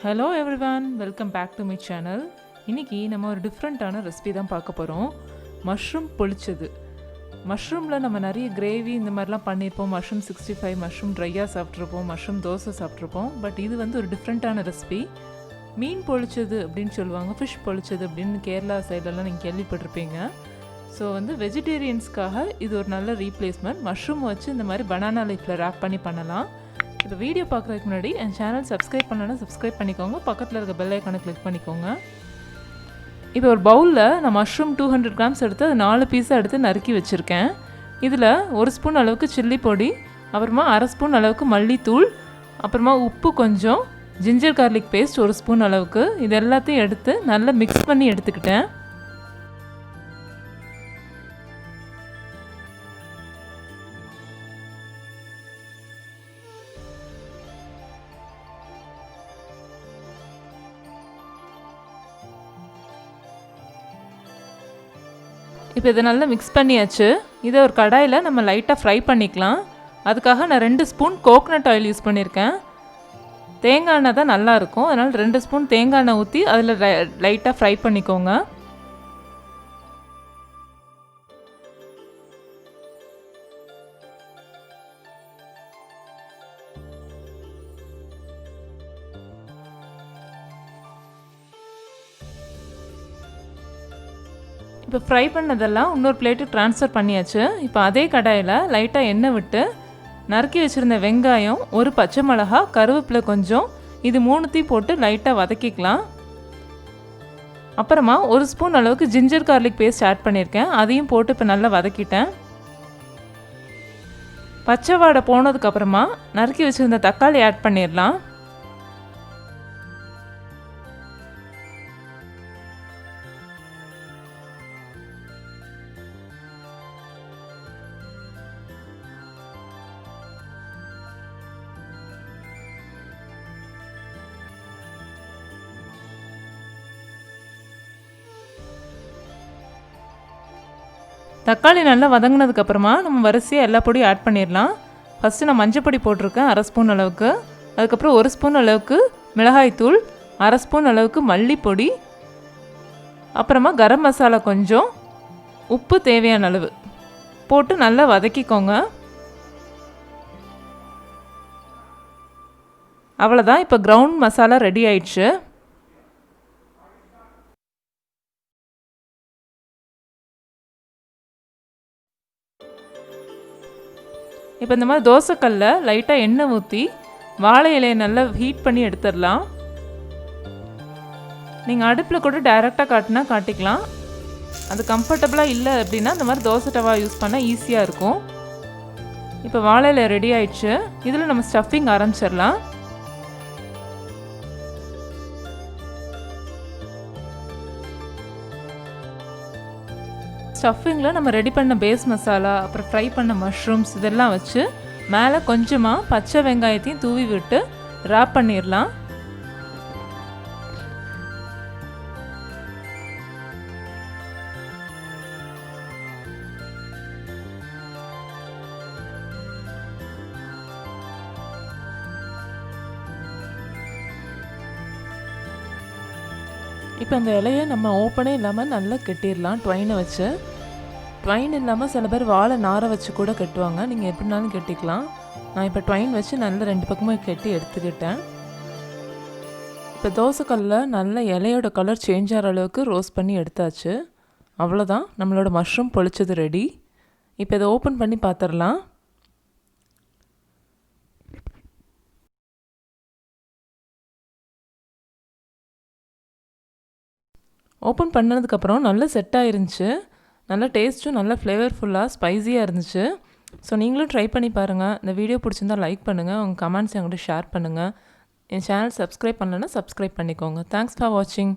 Hello everyone, welcome back to my channel. இன்னைக்கு நம்ம ஒரு டிஃப்ரெண்ட்டான ரெசிபி தான் பார்க்க போகிறோம். மஷ்ரூம் பொளிச்சது. மஷ்ரூமில் நம்ம நிறைய கிரேவி இந்த மாதிரிலாம் பண்ணியிருப்போம். மஷ்ரூம் 65, மஷ்ரூம் ட்ரையாக சாப்பிட்ருப்போம், மஷ்ரூம் தோசை சாப்பிட்ருப்போம். பட் இது வந்து ஒரு டிஃப்ரெண்ட்டான ரெசிபி. மீன் பொளிச்சது அப்படின்னு சொல்லுவாங்க, ஃபிஷ் பொளிச்சது அப்படின்னு கேரளா சைட்லலாம் நீங்கள் கேள்விப்பட்டிருப்பீங்க. ஸோ வந்து வெஜிடேரியன்ஸ்க்காக இது ஒரு நல்ல ரீப்ளேஸ்மெண்ட். மஷ்ரூம் வச்சு இந்த மாதிரி பனானா லீஃபில் ரேப் பண்ணி பண்ணலாம். இப்போ வீடியோ பார்க்குறதுக்கு முன்னாடி என் சேனல் சப்ஸ்கிரைப் பண்ணலன்னா சப்ஸ்கிரைப் பண்ணிக்கோங்க, பக்கத்தில் இருக்க பெல் ஐக்கானை கிளிக் பண்ணிக்கோங்க. இப்போ ஒரு பவுலில் நான் மஷ்ரூம் 200 கிராம்ஸ் எடுத்து அது 4 பீஸாக எடுத்து நறுக்கி வச்சுருக்கேன். இதில் 1 ஸ்பூன் அளவுக்கு சில்லி பொடி, அப்புறமா அரை ஸ்பூன் அளவுக்கு மல்லித்தூள், அப்புறமா உப்பு கொஞ்சம், ஜிஞ்சர் கார்லிக் பேஸ்ட் 1 ஸ்பூன் அளவுக்கு, இது எல்லாத்தையும் எடுத்து நல்லா மிக்ஸ் பண்ணி எடுத்துக்கிட்டேன். இப்போ இதை நல்லா மிக்ஸ் பண்ணியாச்சு. இதை ஒரு கடாயில் நம்ம லைட்டாக ஃப்ரை பண்ணிக்கலாம். அதுக்காக நான் 2 ஸ்பூன் கோகனட் ஆயில் யூஸ் பண்ணியிருக்கேன். தேங்காய் எண்ணெய் தான் நல்லாயிருக்கும், அதனால் 2 ஸ்பூன் தேங்காய் எண்ணெய் ஊற்றி அதில் லைட்டாக ஃப்ரை பண்ணிக்கோங்க. இப்போ ஃப்ரை பண்ணதெல்லாம் இன்னொரு பிளேட்டுக்கு ட்ரான்ஸ்ஃபர் பண்ணியாச்சு. இப்போ அதே கடாயில் லைட்டாக எண்ணெய் விட்டு நறுக்கி வச்சுருந்த வெங்காயம், ஒரு பச்சை மிளகா, கருவேப்பிலை கொஞ்சம், இது 3த்தையும் போட்டு லைட்டாக வதக்கிக்கலாம். அப்புறமா 1 ஸ்பூன் அளவுக்கு ஜிஞ்சர் கார்லிக் பேஸ்ட் ஆட் பண்ணியிருக்கேன், அதையும் போட்டு இப்போ நல்லா வதக்கிட்டேன். பச்சை வாடை போனதுக்கப்புறமா நறுக்கி வச்சுருந்த தக்காளி ஆட் பண்ணிடலாம். தக்காளி நல்லா வதங்கினதுக்கப்புறமா நம்ம வரிசையாக எல்லா பொடியும் ஆட் பண்ணிடலாம். ஃபஸ்ட்டு நான் மஞ்சள் பொடி போட்டிருக்கேன் அரை ஸ்பூன் அளவுக்கு, அதுக்கப்புறம் 1 ஸ்பூன் அளவுக்கு மிளகாய்த்தூள், அரை ஸ்பூன் அளவுக்கு மல்லிப்பொடி, அப்புறமா கரம் மசாலா கொஞ்சம், உப்பு தேவையான அளவு போட்டு நல்லா வதக்கிக்கோங்க. அவ்வளோதான், இப்போ கிரவுண்ட் மசாலா ரெடி ஆயிடுச்சு. இப்போ இந்த மாதிரி தோசைக்கல்லில் லைட்டாக எண்ணெய் ஊற்றி வாழை இலையை நல்லா ஹீட் பண்ணி எடுத்துடலாம். நீங்கள் அடுப்பில் கூட டைரெக்டாக காட்டினா காட்டிக்கலாம். அது கம்ஃபர்டபுளாக இல்லை அப்படின்னா இந்த மாதிரி தோசை டவா யூஸ் பண்ணால் ஈஸியாக இருக்கும். இப்போ வாழை இலை ரெடி ஆயிடுச்சு. இதில் நம்ம ஸ்டஃபிங் ஆரம்பிச்சிடலாம். ஸ்டஃபிங்கில் நம்ம ரெடி பண்ண பேஸ் மசாலா, அப்புறம் ஃப்ரை பண்ண மஷ்ரூம்ஸ் இதெல்லாம் வச்சு மேலே கொஞ்சமாக பச்சை வெங்காயத்தையும் தூவி விட்டு ராப் பண்ணிடலாம். இப்போ அந்த இலையை நம்ம ஓப்பனே இல்லாமல் நல்லா கெட்டிடலாம் ட்வைனை வச்சு. ட்வைன் இல்லாமல் சில பேர் வாழை நாரை வச்சு கூட கட்டுவாங்க, நீங்கள் எப்படினாலும் கெட்டிக்கலாம். நான் இப்போ ட்வைன் வச்சு நல்லா 2 பக்கமும் கெட்டி எடுத்துக்கிட்டேன். இப்போ தோசைக்கல்லில் நல்ல இலையோட கலர் சேஞ்ச் ஆகிற அளவுக்கு ரோஸ்ட் பண்ணி எடுத்தாச்சு. அவ்வளோதான், நம்மளோட மஷ்ரூம் பொளிச்சது ரெடி. இப்போ இதை ஓப்பன் பண்ணி பார்த்துடலாம். ஓப்பன் பண்ணதுக்கப்புறம் நல்லா செட் ஆயிருந்துச்சு. நல்லா டேஸ்ட்டும் நல்லா ஃப்ளேவர்ஃபுல்லாக ஸ்பைஸியாக இருந்துச்சு. ஸோ நீங்களும் ட்ரை பண்ணி பாருங்கள். இந்த வீடியோ பிடிச்சிருந்தால் லைக் பண்ணுங்கள், உங்கள் கமெண்ட்ஸ் என்கிட்ட ஷேர் பண்ணுங்கள். என் சேனல் சப்ஸ்கிரைப் பண்ணலைன்னா சப்ஸ்கிரைப் பண்ணிக்கோங்க. தேங்க்ஸ் ஃபார் வாட்சிங்.